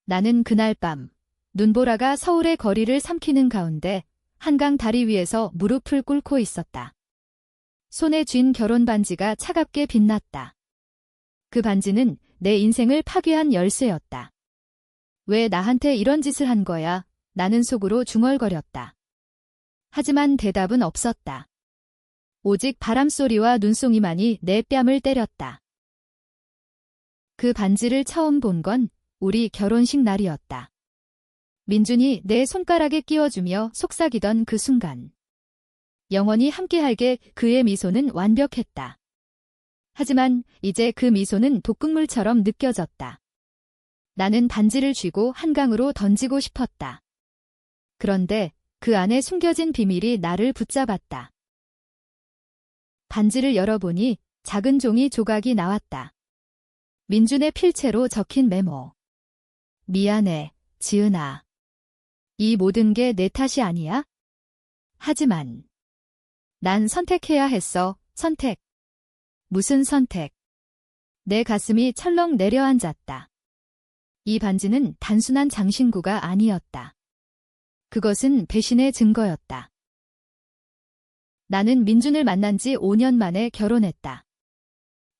나는 그날 밤 눈보라가 서울의 거리를 삼키는 가운데 한강 다리 위에서 무릎을 꿇고 있었다. 손에 쥔 결혼 반지가 차갑게 빛났다. 그 반지는 내 인생을 파괴한 열쇠였다. 왜 나한테 이런 짓을 한 거야? 나는 속으로 중얼거렸다. 하지만 대답은 없었다. 오직 바람소리와 눈송이만이 내 뺨을 때렸다. 그 반지를 처음 본 건 우리 결혼식 날이었다. 민준이 내 손가락에 끼워주며 속삭이던 그 순간. 영원히 함께할게 그의 미소는 완벽했다. 하지만 이제 그 미소는 독극물처럼 느껴졌다. 나는 반지를 쥐고 한강으로 던지고 싶었다. 그런데 그 안에 숨겨진 비밀이 나를 붙잡았다. 반지를 열어보니 작은 종이 조각이 나왔다. 민준의 필체로 적힌 메모. 미안해, 지은아. 이 모든 게 내 탓이 아니야? 하지만 난 선택해야 했어. 선택. 무슨 선택? 내 가슴이 철렁 내려앉았다. 이 반지는 단순한 장신구가 아니었다. 그것은 배신의 증거였다. 나는 민준을 만난 지 5년 만에 결혼했다.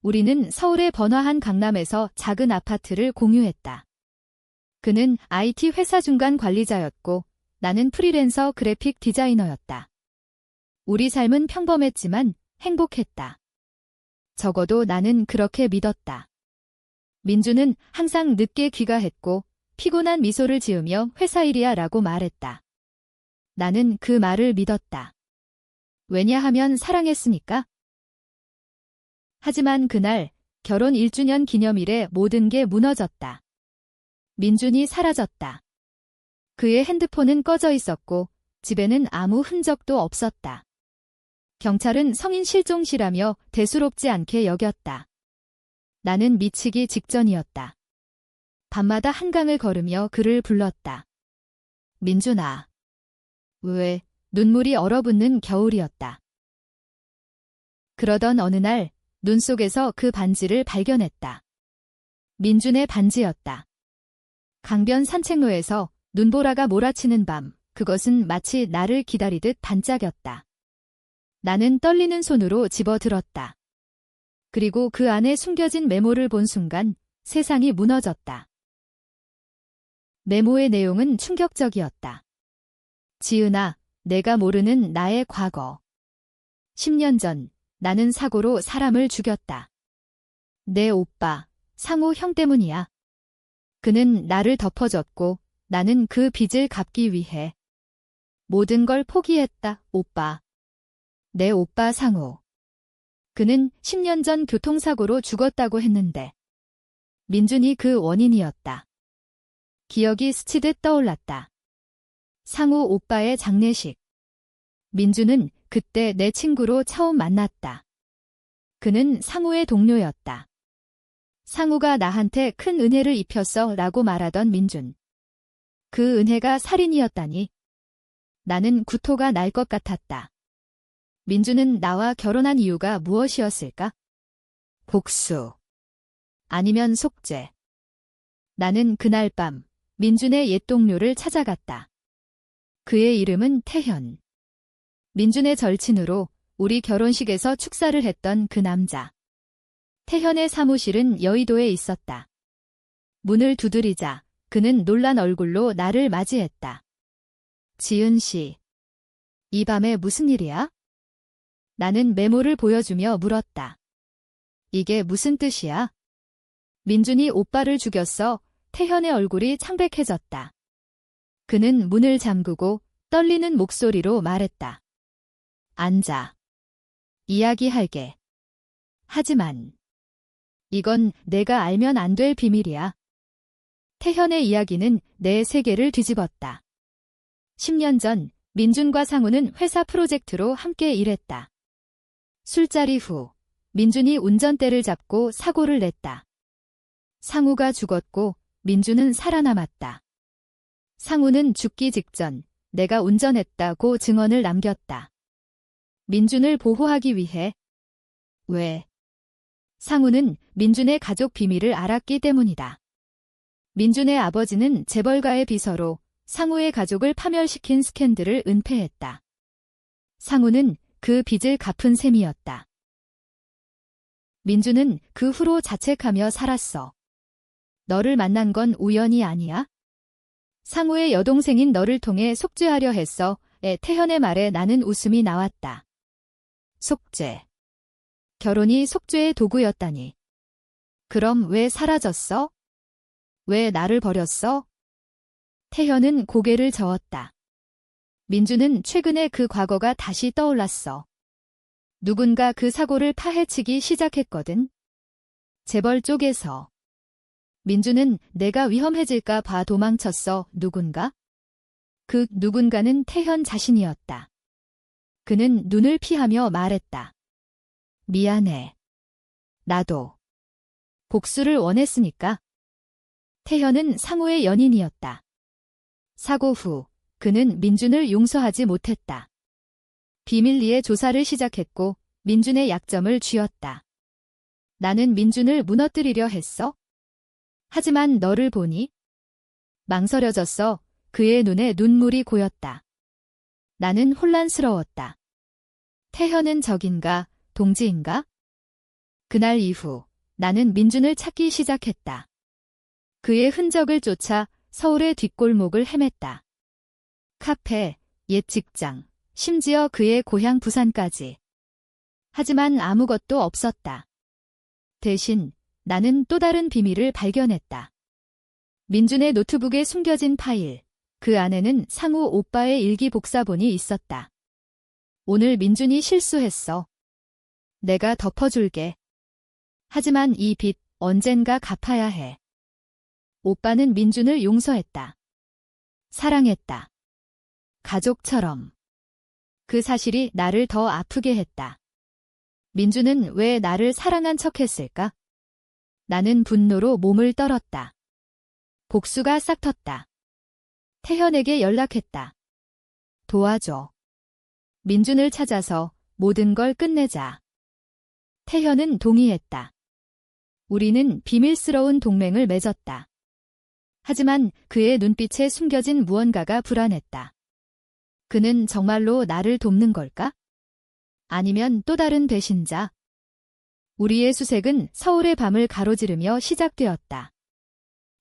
우리는 서울의 번화한 강남에서 작은 아파트를 공유했다. 그는 IT 회사 중간 관리자였고 나는 프리랜서 그래픽 디자이너였다. 우리 삶은 평범했지만 행복했다. 적어도 나는 그렇게 믿었다. 민주는 항상 늦게 귀가했고 피곤한 미소를 지으며 회사 일이야 라고 말했다. 나는 그 말을 믿었다. 왜냐하면 사랑했으니까. 하지만 그날 결혼 1주년 기념일에 모든 게 무너졌다. 민준이 사라졌다. 그의 핸드폰은 꺼져 있었고 집에는 아무 흔적도 없었다. 경찰은 성인 실종시라며 대수롭지 않게 여겼다. 나는 미치기 직전이었다. 밤마다 한강을 걸으며 그를 불렀다. 민준아. 왜? 눈물이 얼어붙는 겨울이었다. 그러던 어느 날 눈 속에서 그 반지를 발견했다. 민준의 반지였다. 강변 산책로에서 눈보라가 몰아치는 밤, 그것은 마치 나를 기다리듯 반짝였다. 나는 떨리는 손으로 집어들었다. 그리고 그 안에 숨겨진 메모를 본 순간 세상이 무너졌다. 메모의 내용은 충격적이었다. 지은아, 내가 모르는 나의 과거. 10년 전 나는 사고로 사람을 죽였다. 내 오빠, 상우 형 때문이야. 그는 나를 덮어줬고 나는 그 빚을 갚기 위해 모든 걸 포기했다, 오빠. 내 오빠 상우. 그는 10년 전 교통사고로 죽었다고 했는데 민준이 그 원인이었다. 기억이 스치듯 떠올랐다. 상우 오빠의 장례식. 민준은 그때 내 친구로 처음 만났다. 그는 상우의 동료였다. 상우가 나한테 큰 은혜를 입혔어 라고 말하던 민준. 그 은혜가 살인이었다니. 나는 구토가 날 것 같았다. 민준은 나와 결혼한 이유가 무엇이었을까? 복수. 아니면 속죄. 나는 그날 밤 민준의 옛 동료를 찾아갔다. 그의 이름은 태현. 민준의 절친으로 우리 결혼식에서 축사를 했던 그 남자. 태현의 사무실은 여의도에 있었다. 문을 두드리자 그는 놀란 얼굴로 나를 맞이했다. 지은 씨. 이 밤에 무슨 일이야? 나는 메모를 보여주며 물었다. 이게 무슨 뜻이야? 민준이 오빠를 죽였어. 태현의 얼굴이 창백해졌다. 그는 문을 잠그고 떨리는 목소리로 말했다. 앉아. 이야기할게. 하지만 이건 내가 알면 안 될 비밀이야. 태현의 이야기는 내 세계를 뒤집었다. 10년 전 민준과 상우는 회사 프로젝트로 함께 일했다. 술자리 후 민준이 운전대를 잡고 사고를 냈다. 상우가 죽었고 민준은 살아남았다. 상우는 죽기 직전 내가 운전했다고 증언을 남겼다. 민준을 보호하기 위해. 왜? 상우는 민준의 가족 비밀을 알았기 때문이다. 민준의 아버지는 재벌가의 비서로 상우의 가족을 파멸시킨 스캔들을 은폐했다. 상우는 그 빚을 갚은 셈이었다. 민준은 그 후로 자책하며 살았어. 너를 만난 건 우연이 아니야? 상우의 여동생인 너를 통해 속죄하려 했어. 태현의 말에 나는 웃음이 나왔다. 속죄. 결혼이 속죄의 도구였다니. 그럼 왜 사라졌어? 왜 나를 버렸어? 태현은 고개를 저었다. 민주는 최근에 그 과거가 다시 떠올랐어. 누군가 그 사고를 파헤치기 시작했거든. 재벌 쪽에서. 민주는 내가 위험해질까 봐 도망쳤어. 누군가? 그 누군가는 태현 자신이었다. 그는 눈을 피하며 말했다. 미안해. 나도. 복수를 원했으니까. 태현은 상우의 연인이었다. 사고 후 그는 민준을 용서하지 못했다. 비밀리에 조사를 시작했고 민준의 약점을 쥐었다. 나는 민준을 무너뜨리려 했어. 하지만 너를 보니 망설여졌어. 그의 눈에 눈물이 고였다. 나는 혼란스러웠다. 태현은 적인가, 동지인가? 그날 이후 나는 민준을 찾기 시작했다. 그의 흔적을 쫓아 서울의 뒷골목을 헤맸다. 카페, 옛 직장, 심지어 그의 고향 부산까지. 하지만 아무것도 없었다. 대신 나는 또 다른 비밀을 발견했다. 민준의 노트북에 숨겨진 파일, 그 안에는 상우 오빠의 일기 복사본이 있었다. 오늘 민준이 실수했어. 내가 덮어줄게. 하지만 이 빚 언젠가 갚아야 해. 오빠는 민준을 용서했다. 사랑했다. 가족처럼. 그 사실이 나를 더 아프게 했다. 민준은 왜 나를 사랑한 척했을까? 나는 분노로 몸을 떨었다. 복수가 싹텄다. 태현에게 연락했다. 도와줘. 민준을 찾아서 모든 걸 끝내자. 태현은 동의했다. 우리는 비밀스러운 동맹을 맺었다. 하지만 그의 눈빛에 숨겨진 무언가가 불안했다. 그는 정말로 나를 돕는 걸까? 아니면 또 다른 배신자? 우리의 수색은 서울의 밤을 가로지르며 시작되었다.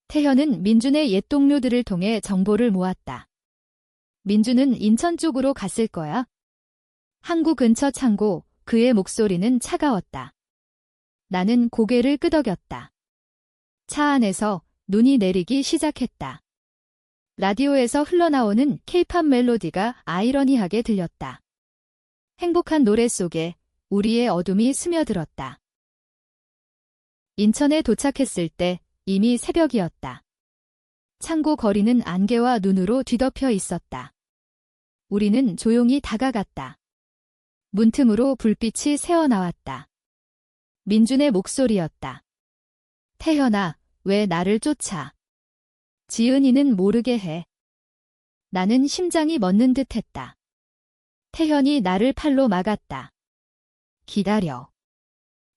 태현은 민준의 옛 동료들을 통해 정보를 모았다. 민준은 인천 쪽으로 갔을 거야. 항구 근처 창고, 그의 목소리는 차가웠다. 나는 고개를 끄덕였다. 차 안에서 눈이 내리기 시작했다. 라디오에서 흘러나오는 케이팝 멜로디가 아이러니하게 들렸다. 행복한 노래 속에 우리의 어둠이 스며들었다. 인천에 도착했을 때 이미 새벽이었다. 창고 거리는 안개와 눈으로 뒤덮여 있었다. 우리는 조용히 다가갔다. 문틈으로 불빛이 새어나왔다. 민준의 목소리였다. 태현아, 왜 나를 쫓아? 지은이는 모르게 해. 나는 심장이 멎는 듯 했다. 태현이 나를 팔로 막았다. 기다려.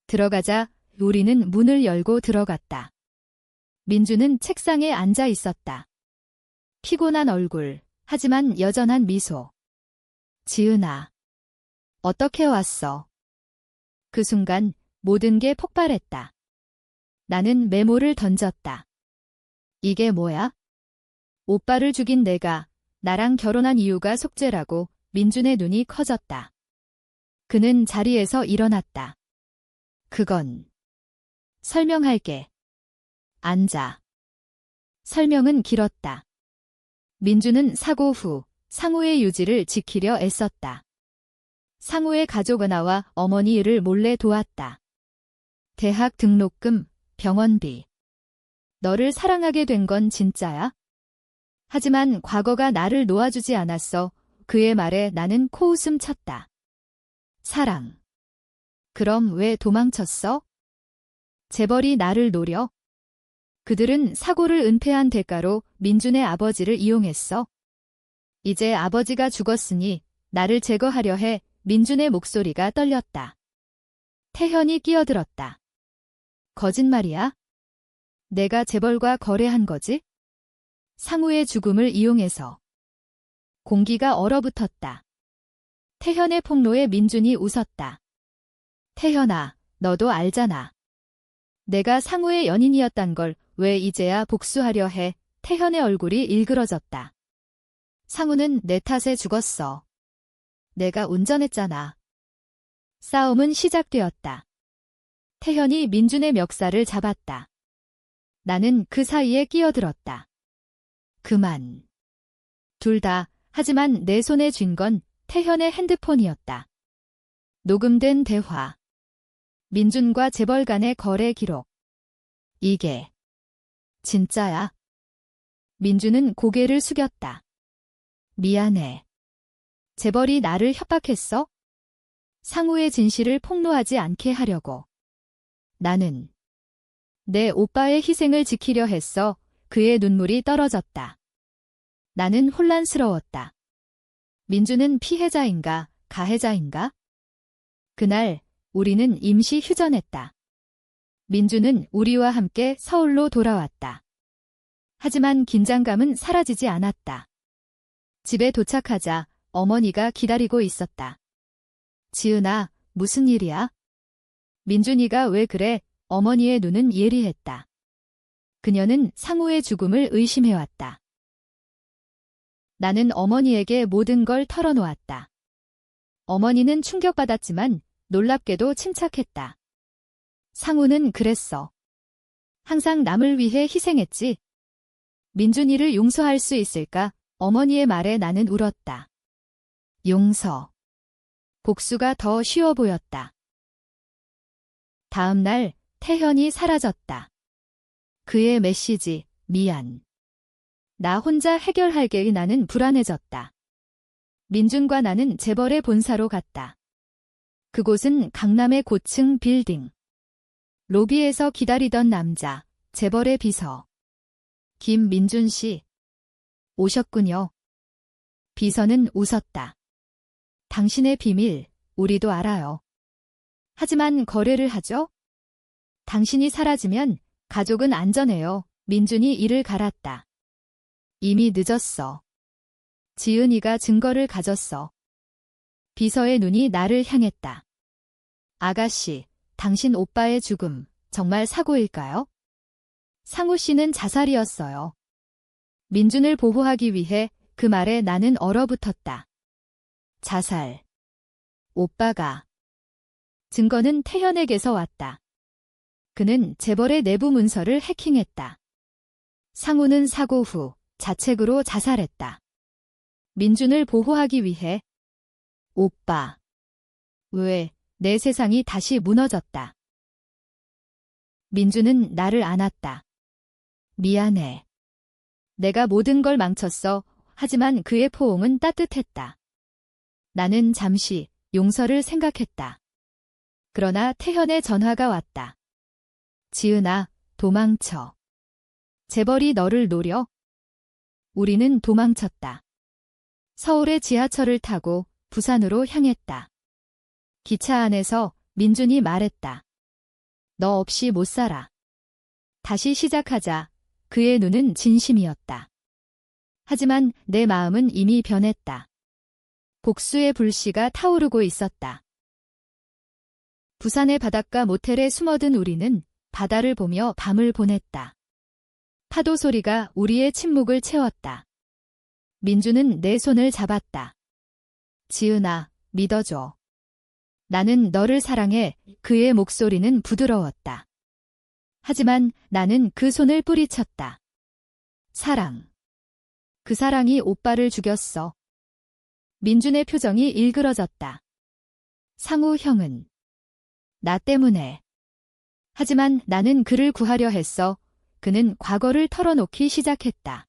들어가자. 우리는 문을 열고 들어갔다. 민준은 책상에 앉아 있었다. 피곤한 얼굴, 하지만 여전한 미소. 지은아. 어떻게 왔어? 그 순간 모든 게 폭발했다. 나는 메모를 던졌다. 이게 뭐야? 오빠를 죽인 내가 나랑 결혼한 이유가 속죄라고. 민준의 눈이 커졌다. 그는 자리에서 일어났다. 그건 설명할게. 앉아. 설명은 길었다. 민준은 사고 후 상우의 유지를 지키려 애썼다. 상우의 가족 은하와 어머니 일을 몰래 도왔다. 대학 등록금, 병원비. 너를 사랑하게 된 건 진짜야? 하지만 과거가 나를 놓아주지 않았어. 그의 말에 나는 코웃음 쳤다. 사랑. 그럼 왜 도망쳤어? 재벌이 나를 노려? 그들은 사고를 은폐한 대가로 민준의 아버지를 이용했어. 이제 아버지가 죽었으니 나를 제거하려 해. 민준의 목소리가 떨렸다. 태현이 끼어들었다. 거짓말이야? 내가 재벌과 거래한 거지? 상우의 죽음을 이용해서. 공기가 얼어붙었다. 태현의 폭로에 민준이 웃었다. 태현아, 너도 알잖아. 내가 상우의 연인이었단 걸 왜 이제야 복수하려 해? 태현의 얼굴이 일그러졌다. 상우는 내 탓에 죽었어. 내가 운전했잖아. 싸움은 시작되었다. 태현이 민준의 멱살을 잡았다. 나는 그 사이에 끼어들었다. 그만. 둘 다, 하지만 내 손에 쥔 건 태현의 핸드폰이었다. 녹음된 대화. 민준과 재벌 간의 거래 기록. 이게 진짜야? 민준은 고개를 숙였다. 미안해. 재벌이 나를 협박했어? 상우의 진실을 폭로하지 않게 하려고. 나는 내 오빠의 희생을 지키려 했어. 그의 눈물이 떨어졌다. 나는 혼란스러웠다. 민준은 피해자인가, 가해자인가? 그날 우리는 임시 휴전했다. 민준은 우리와 함께 서울로 돌아왔다. 하지만 긴장감은 사라지지 않았다. 집에 도착하자 어머니가 기다리고 있었다. 지은아, 무슨 일이야? 민준이가 왜 그래? 어머니의 눈은 예리했다. 그녀는 상우의 죽음을 의심해왔다. 나는 어머니에게 모든 걸 털어놓았다. 어머니는 충격받았지만 놀랍게도 침착했다. 상우는 그랬어. 항상 남을 위해 희생했지. 민준이를 용서할 수 있을까? 어머니의 말에 나는 울었다. 용서. 복수가 더 쉬워 보였다. 다음 날 태현이 사라졌다. 그의 메시지, 미안. 나 혼자 해결할게. 나는 불안해졌다. 민준과 나는 재벌의 본사로 갔다. 그곳은 강남의 고층 빌딩. 로비에서 기다리던 남자, 재벌의 비서. 김민준 씨. 오셨군요. 비서는 웃었다. 당신의 비밀, 우리도 알아요. 하지만 거래를 하죠? 당신이 사라지면 가족은 안전해요. 민준이 이를 갈았다. 이미 늦었어. 지은이가 증거를 가졌어. 비서의 눈이 나를 향했다. 아가씨, 당신 오빠의 죽음, 정말 사고일까요? 상우 씨는 자살이었어요. 민준을 보호하기 위해 그 말에 나는 얼어붙었다. 자살. 오빠가. 증거는 태현에게서 왔다. 그는 재벌의 내부 문서를 해킹했다. 상우는 사고 후 자책으로 자살했다. 민준을 보호하기 위해. 오빠. 왜, 내 세상이 다시 무너졌다. 민준은 나를 안았다. 미안해. 내가 모든 걸 망쳤어. 하지만 그의 포옹은 따뜻했다. 나는 잠시 용서를 생각했다. 그러나 태현의 전화가 왔다. 지은아, 도망쳐. 재벌이 너를 노려. 우리는 도망쳤다. 서울의 지하철을 타고 부산으로 향했다. 기차 안에서 민준이 말했다. 너 없이 못 살아. 다시 시작하자. 그의 눈은 진심이었다. 하지만 내 마음은 이미 변했다. 복수의 불씨가 타오르고 있었다. 부산의 바닷가 모텔에 숨어든 우리는 바다를 보며 밤을 보냈다. 파도 소리가 우리의 침묵을 채웠다. 민준은 내 손을 잡았다. 지은아, 믿어줘. 나는 너를 사랑해. 그의 목소리는 부드러웠다. 하지만 나는 그 손을 뿌리쳤다. 사랑. 그 사랑이 오빠를 죽였어. 민준의 표정이 일그러졌다. 상우 형은. 나 때문에. 하지만 나는 그를 구하려 했어. 그는 과거를 털어놓기 시작했다.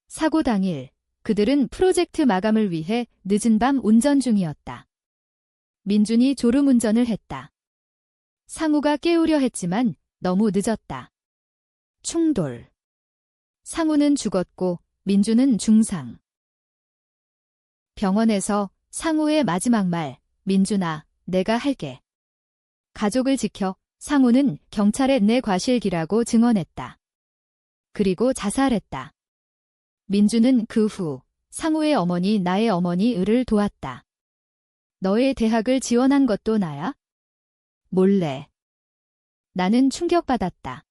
사고 당일, 그들은 프로젝트 마감을 위해 늦은 밤 운전 중이었다. 민준이 졸음운전을 했다. 상우가 깨우려 했지만 너무 늦었다. 충돌. 상우는 죽었고 민준은 중상. 병원에서 상우의 마지막 말, 민준아, 내가 할게. 가족을 지켜. 상우는 경찰에 내 과실기라고 증언했다. 그리고 자살했다. 민주는 그 후 상우의 어머니 나의 어머니 을을 도왔다. 너의 대학을 지원한 것도 나야? 몰래. 나는 충격받았다.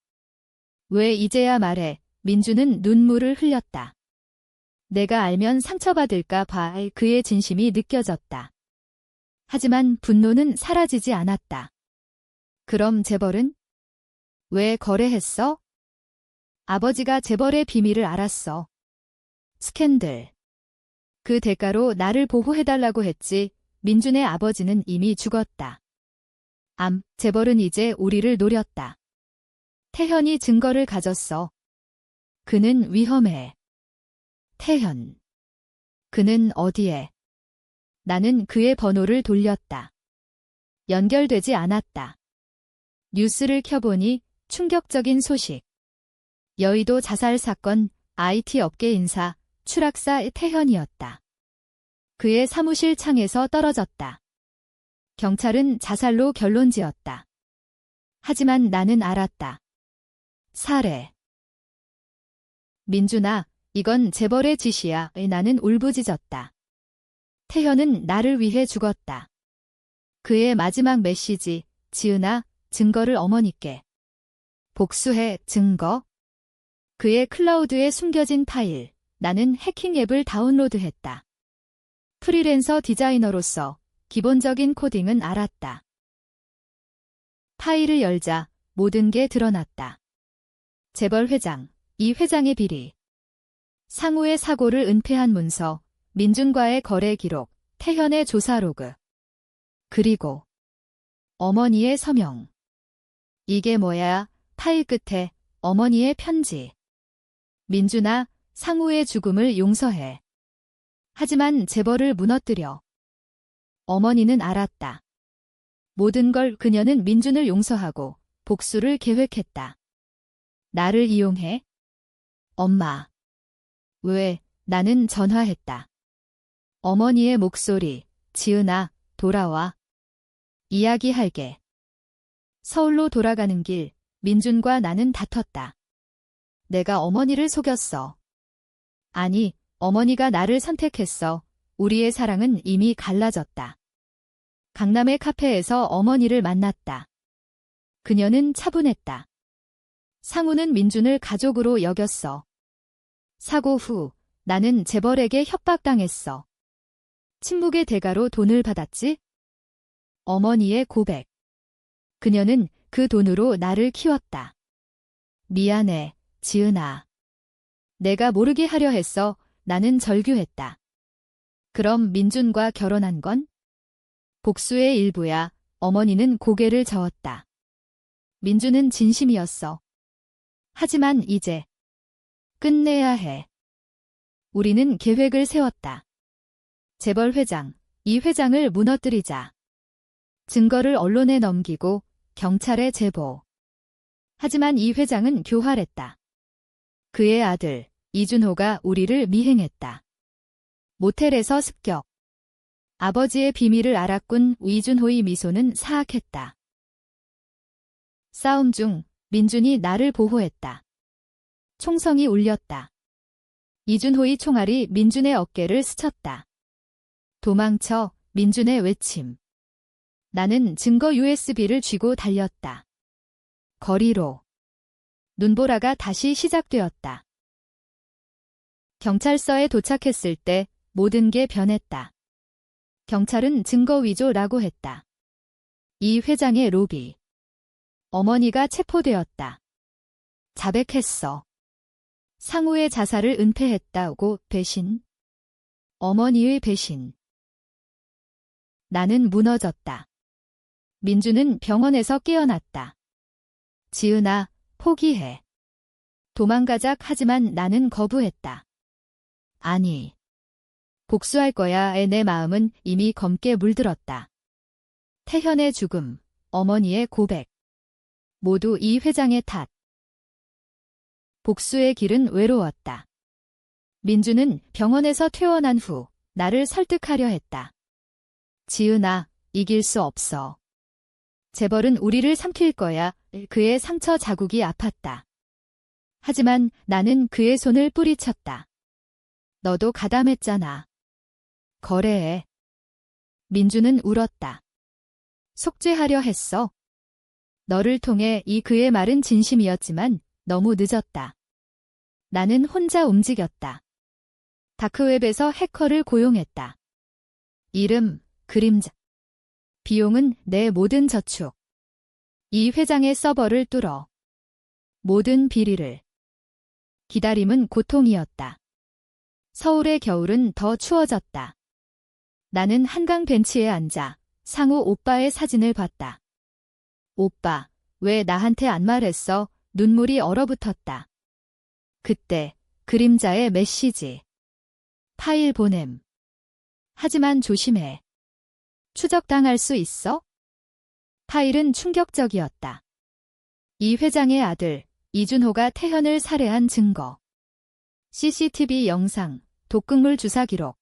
왜 이제야 말해? 민주는 눈물을 흘렸다. 내가 알면 상처받을까 봐 그의 진심이 느껴졌다. 하지만 분노는 사라지지 않았다. 그럼 재벌은? 왜 거래했어? 아버지가 재벌의 비밀을 알았어. 스캔들. 그 대가로 나를 보호해달라고 했지. 민준의 아버지는 이미 죽었다. 재벌은 이제 우리를 노렸다. 태현이 증거를 가졌어. 그는 위험해. 태현. 그는 어디에? 나는 그의 번호를 돌렸다. 연결되지 않았다. 뉴스를 켜보니 충격적인 소식. 여의도 자살 사건, IT 업계 인사, 추락사 태현이었다. 그의 사무실 창에서 떨어졌다. 경찰은 자살로 결론지었다. 하지만 나는 알았다. 살해. 민준아, 이건 재벌의 짓이야. 나는 울부짖었다. 태현은 나를 위해 죽었다. 그의 마지막 메시지, 지은아, 증거를 어머니께. 복수해, 증거. 그의 클라우드에 숨겨진 파일, 나는 해킹 앱을 다운로드했다. 프리랜서 디자이너로서 기본적인 코딩은 알았다. 파일을 열자 모든 게 드러났다. 재벌 회장, 이 회장의 비리. 상우의 사고를 은폐한 문서, 민준과의 거래 기록, 태현의 조사 로그. 그리고 어머니의 서명. 이게 뭐야? 파일 끝에 어머니의 편지. 민준아, 상우의 죽음을 용서해. 하지만 재벌을 무너뜨려. 어머니는 알았다. 모든 걸 그녀는 민준을 용서하고 복수를 계획했다. 나를 이용해? 엄마. 왜? 나는 전화했다. 어머니의 목소리, 지은아, 돌아와. 이야기할게. 서울로 돌아가는 길, 민준과 나는 다퉜다. 내가 어머니를 속였어. 아니, 어머니가 나를 선택했어. 우리의 사랑은 이미 갈라졌다. 강남의 카페에서 어머니를 만났다. 그녀는 차분했다. 상우는 민준을 가족으로 여겼어. 사고 후 나는 재벌에게 협박당했어. 침묵의 대가로 돈을 받았지? 어머니의 고백. 그녀는 그 돈으로 나를 키웠다. 미안해, 지은아. 내가 모르게 하려 했어. 나는 절규했다. 그럼 민준과 결혼한 건? 복수의 일부야. 어머니는 고개를 저었다. 민준은 진심이었어. 하지만 이제 끝내야 해. 우리는 계획을 세웠다. 재벌 회장, 이 회장을 무너뜨리자. 증거를 언론에 넘기고 경찰에 제보. 하지만 이 회장은 교활했다. 그의 아들, 이준호가 우리를 미행했다. 모텔에서 습격. 아버지의 비밀을 알았군. 이준호의 미소는 사악했다. 싸움 중 민준이 나를 보호했다. 총성이 울렸다. 이준호의 총알이 민준의 어깨를 스쳤다. 도망쳐, 민준의 외침. 나는 증거 USB를 쥐고 달렸다. 거리로. 눈보라가 다시 시작되었다. 경찰서에 도착했을 때 모든 게 변했다. 경찰은 증거 위조라고 했다. 이 회장의 로비. 어머니가 체포되었다. 자백했어. 상우의 자살을 은폐했다고 배신. 어머니의 배신. 나는 무너졌다. 민주는 병원에서 깨어났다. 지은아, 포기해. 도망가자. 하지만 나는 거부했다. 아니. 복수할 거야. 내 마음은 이미 검게 물들었다. 태현의 죽음, 어머니의 고백. 모두 이 회장의 탓. 복수의 길은 외로웠다. 민주는 병원에서 퇴원한 후 나를 설득하려 했다. 지은아, 이길 수 없어. 재벌은 우리를 삼킬 거야. 그의 상처 자국이 아팠다. 하지만 나는 그의 손을 뿌리쳤다. 너도 가담했잖아. 거래해. 민주는 울었다. 속죄하려 했어. 너를 통해 그의 말은 진심이었지만 너무 늦었다. 나는 혼자 움직였다. 다크웹에서 해커를 고용했다. 이름, 그림자. 비용은 내 모든 저축. 이 회장의 서버를 뚫어. 모든 비리를. 기다림은 고통이었다. 서울의 겨울은 더 추워졌다. 나는 한강 벤치에 앉아 상우 오빠의 사진을 봤다. 오빠, 왜 나한테 안 말했어? 눈물이 얼어붙었다. 그때 그림자의 메시지. 파일 보냄. 하지만 조심해. 추적당할 수 있어? 파일은 충격적이었다. 이 회장의 아들, 이준호가 태현을 살해한 증거. CCTV 영상, 독극물 주사 기록.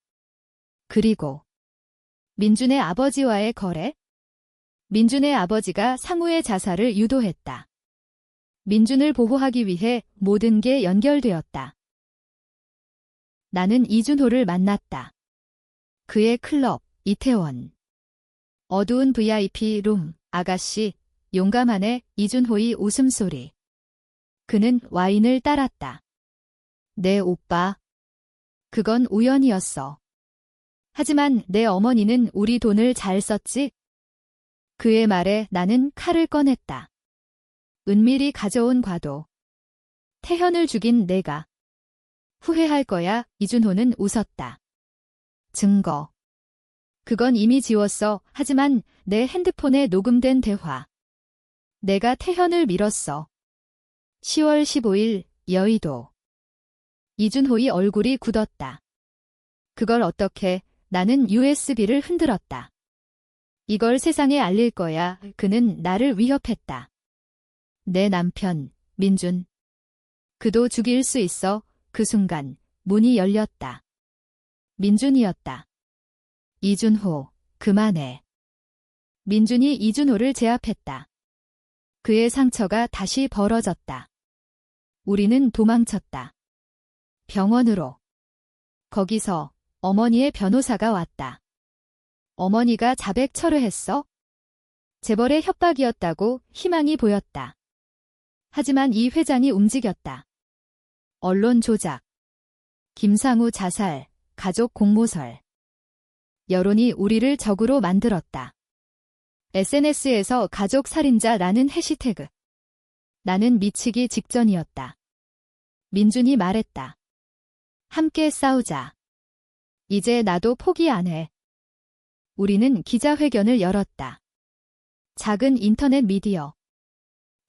그리고 민준의 아버지와의 거래? 민준의 아버지가 상우의 자살을 유도했다. 민준을 보호하기 위해 모든 게 연결되었다. 나는 이준호를 만났다. 그의 클럽, 이태원. 어두운 VIP 룸, 아가씨, 용감하네. 이준호의 웃음소리. 그는 와인을 따랐다. 내 오빠. 그건 우연이었어. 하지만 내 어머니는 우리 돈을 잘 썼지? 그의 말에 나는 칼을 꺼냈다. 은밀히 가져온 과도. 태현을 죽인 내가. 후회할 거야. 이준호는 웃었다. 증거. 그건 이미 지웠어. 하지만 내 핸드폰에 녹음된 대화. 내가 태현을 밀었어. 10월 15일 여의도. 이준호의 얼굴이 굳었다. 그걸 어떻게? 나는 USB를 흔들었다. 이걸 세상에 알릴 거야. 그는 나를 위협했다. 내 남편, 민준. 그도 죽일 수 있어. 그 순간 문이 열렸다. 민준이었다. 이준호, 그만해. 민준이 이준호를 제압했다. 그의 상처가 다시 벌어졌다. 우리는 도망쳤다. 병원으로. 거기서 어머니의 변호사가 왔다. 어머니가 자백 철회했어? 재벌의 협박이었다고 희망이 보였다. 하지만 이 회장이 움직였다. 언론 조작. 김상우 자살, 가족 공모설. 여론이 우리를 적으로 만들었다. SNS에서 가족 살인자라는 해시태그. 나는 미치기 직전이었다. 민준이 말했다. 함께 싸우자. 이제 나도 포기 안 해. 우리는 기자회견을 열었다. 작은 인터넷 미디어.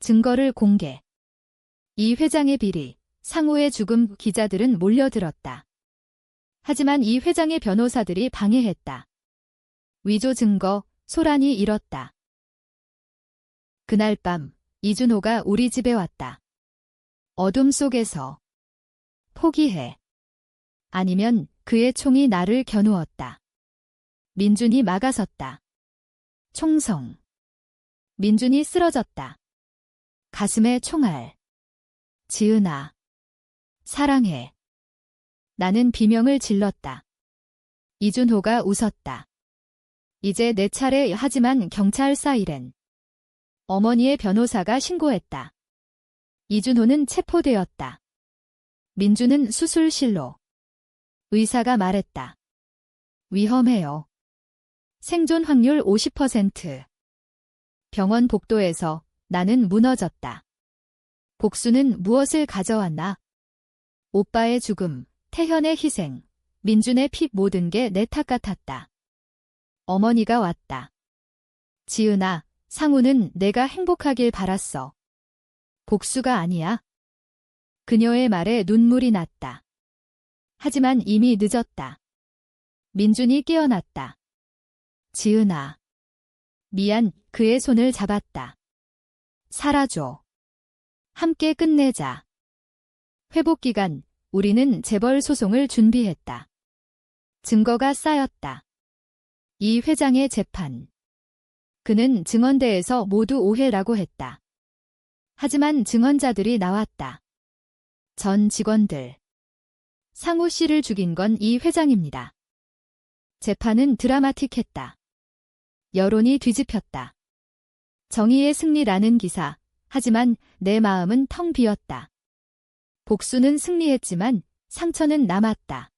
증거를 공개. 이 회장의 비리, 상우의 죽음. 기자들은 몰려들었다. 하지만 이 회장의 변호사들이 방해했다. 위조 증거, 소란이 일었다. 그날 밤, 이준호가 우리 집에 왔다. 어둠 속에서. 포기해. 아니면 그의 총이 나를 겨누었다. 민준이 막아섰다. 총성. 민준이 쓰러졌다. 가슴에 총알. 지은아. 사랑해. 나는 비명을 질렀다. 이준호가 웃었다. 이제 내 차례. 하지만 경찰 사이렌. 어머니의 변호사가 신고했다. 이준호는 체포되었다. 민준은 수술실로. 의사가 말했다. 위험해요. 생존 확률 50%. 병원 복도에서 나는 무너졌다. 복수는 무엇을 가져왔나? 오빠의 죽음, 태현의 희생, 민준의 피. 모든 게 내 탓 같았다. 어머니가 왔다. 지은아, 상우는 내가 행복하길 바랐어. 복수가 아니야. 그녀의 말에 눈물이 났다. 하지만 이미 늦었다. 민준이 깨어났다. 지은아. 미안. 그의 손을 잡았다. 사라져. 함께 끝내자. 회복 기간. 우리는 재벌 소송을 준비했다. 증거가 쌓였다. 이 회장의 재판. 그는 증언대에서 모두 오해라고 했다. 하지만 증언자들이 나왔다. 전 직원들. 상우 씨를 죽인 건 이 회장입니다. 재판은 드라마틱했다. 여론이 뒤집혔다. 정의의 승리라는 기사. 하지만 내 마음은 텅 비었다. 복수는 승리했지만 상처는 남았다.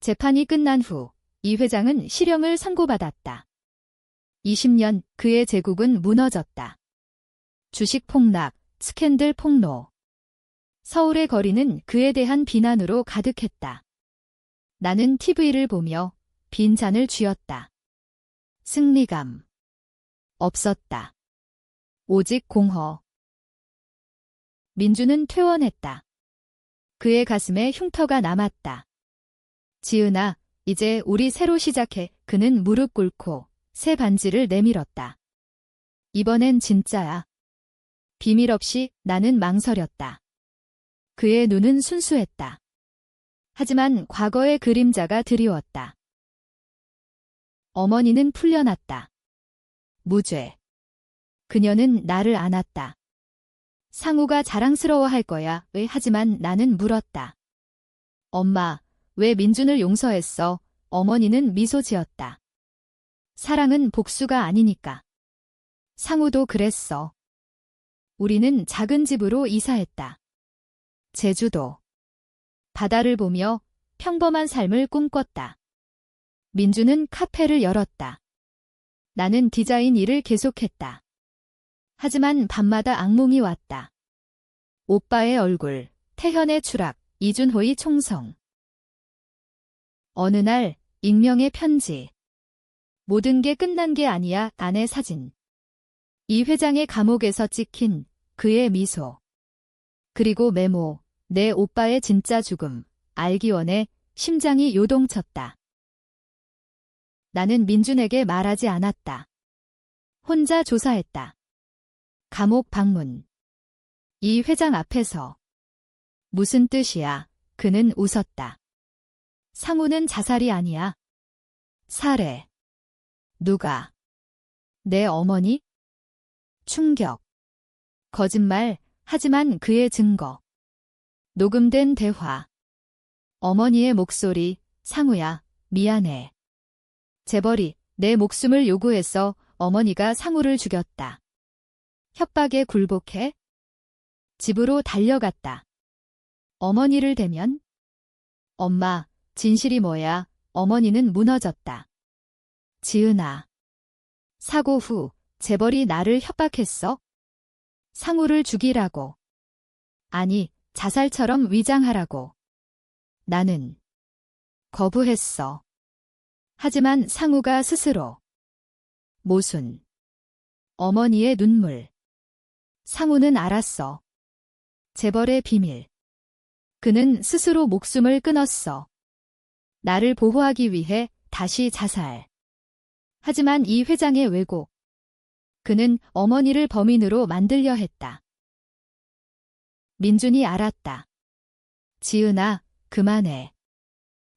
재판이 끝난 후 이 회장은 실형을 선고받았다. 20년 그의 제국은 무너졌다. 주식 폭락, 스캔들 폭로. 서울의 거리는 그에 대한 비난으로 가득했다. 나는 TV를 보며 빈 잔을 쥐었다. 승리감. 없었다. 오직 공허. 민주는 퇴원했다. 그의 가슴에 흉터가 남았다. 지은아, 이제 우리 새로 시작해. 그는 무릎 꿇고 새 반지를 내밀었다. 이번엔 진짜야. 비밀 없이 나는 망설였다. 그의 눈은 순수했다. 하지만 과거의 그림자가 드리웠다. 어머니는 풀려났다. 무죄. 그녀는 나를 안았다. 상우가 자랑스러워할 거야. 왜? 하지만 나는 물었다. 엄마, 왜 민준을 용서했어? 어머니는 미소 지었다. 사랑은 복수가 아니니까. 상우도 그랬어. 우리는 작은 집으로 이사했다. 제주도. 바다를 보며 평범한 삶을 꿈꿨다. 민주는 카페를 열었다. 나는 디자인 일을 계속했다. 하지만 밤마다 악몽이 왔다. 오빠의 얼굴, 태현의 추락, 이준호의 총성. 어느 날 익명의 편지. 모든 게 끝난 게 아니야. 아내 사진. 이 회장의 감옥에서 찍힌 그의 미소. 그리고 메모. 내 오빠의 진짜 죽음. 알기 원해. 심장이 요동쳤다. 나는 민준에게 말하지 않았다. 혼자 조사했다. 감옥 방문. 이 회장 앞에서. 무슨 뜻이야? 그는 웃었다. 상우는 자살이 아니야. 살해. 누가? 내 어머니? 충격. 거짓말. 하지만 그의 증거. 녹음된 대화. 어머니의 목소리. 상우야, 미안해. 재벌이 내 목숨을 요구해서 어머니가 상우를 죽였다. 협박에 굴복해? 집으로 달려갔다. 어머니를 대면? 엄마, 진실이 뭐야? 어머니는 무너졌다. 지은아. 사고 후 재벌이 나를 협박했어? 상우를 죽이라고. 아니, 자살처럼 위장하라고. 나는 거부했어. 하지만 상우가 스스로. 모순. 어머니의 눈물. 상우는 알았어. 재벌의 비밀. 그는 스스로 목숨을 끊었어. 나를 보호하기 위해 다시 자살. 하지만 이 회장의 왜곡. 그는 어머니를 범인으로 만들려 했다. 민준이 알았다. 지은아, 그만해.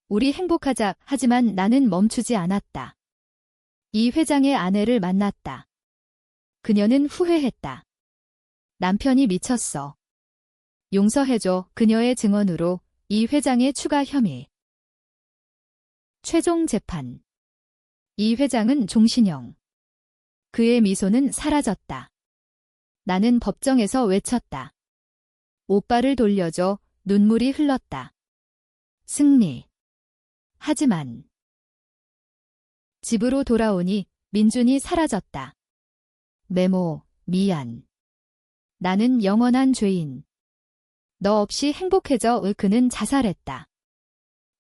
우리 행복하자. 하지만 나는 멈추지 않았다. 이 회장의 아내를 만났다. 그녀는 후회했다. 남편이 미쳤어. 용서해줘. 그녀의 증언으로 이 회장의 추가 혐의. 최종 재판. 이 회장은 종신형. 그의 미소는 사라졌다. 나는 법정에서 외쳤다. 오빠를 돌려줘. 눈물이 흘렀다. 승리. 하지만 집으로 돌아오니 민준이 사라졌다. 메모, 미안. 나는 영원한 죄인. 너 없이 행복해져. 그는 자살했다.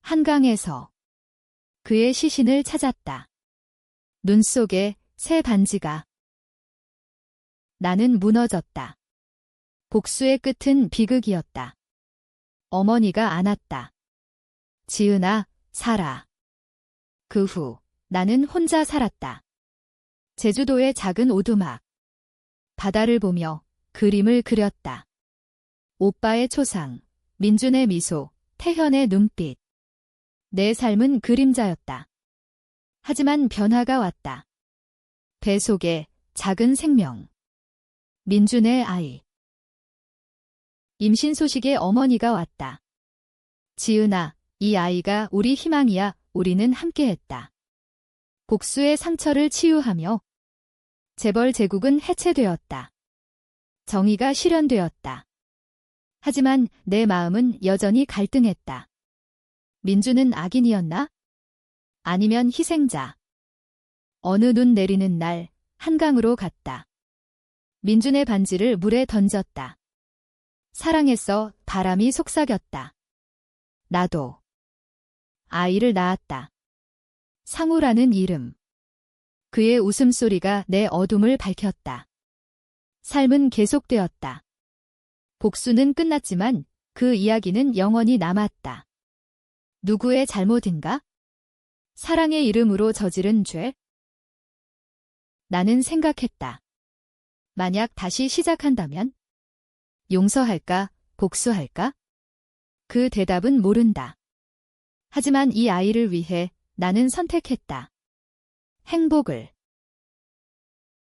한강에서. 그의 시신을 찾았다. 눈 속에 새 반지가. 나는 무너졌다. 복수의 끝은 비극이었다. 어머니가 안았다. 지은아, 살아. 그 후 나는 혼자 살았다. 제주도의 작은 오두막. 바다를 보며 그림을 그렸다. 오빠의 초상, 민준의 미소, 태현의 눈빛. 내 삶은 그림자였다. 하지만 변화가 왔다. 배 속에 작은 생명. 민준의 아이. 임신 소식에 어머니가 왔다. 지은아, 이 아이가 우리 희망이야. 우리는 함께했다. 복수의 상처를 치유하며 재벌 제국은 해체되었다. 정의가 실현되었다. 하지만 내 마음은 여전히 갈등했다. 민주는 악인이었나? 아니면 희생자. 어느 눈 내리는 날 한강으로 갔다. 민준의 반지를 물에 던졌다. 사랑했어. 바람이 속삭였다. 나도 아이를 낳았다. 상우라는 이름. 그의 웃음소리가 내 어둠을 밝혔다. 삶은 계속되었다. 복수는 끝났지만 그 이야기는 영원히 남았다. 누구의 잘못인가? 사랑의 이름으로 저지른 죄? 나는 생각했다. 만약 다시 시작한다면? 용서할까? 복수할까? 그 대답은 모른다. 하지만 이 아이를 위해 나는 선택했다. 행복을.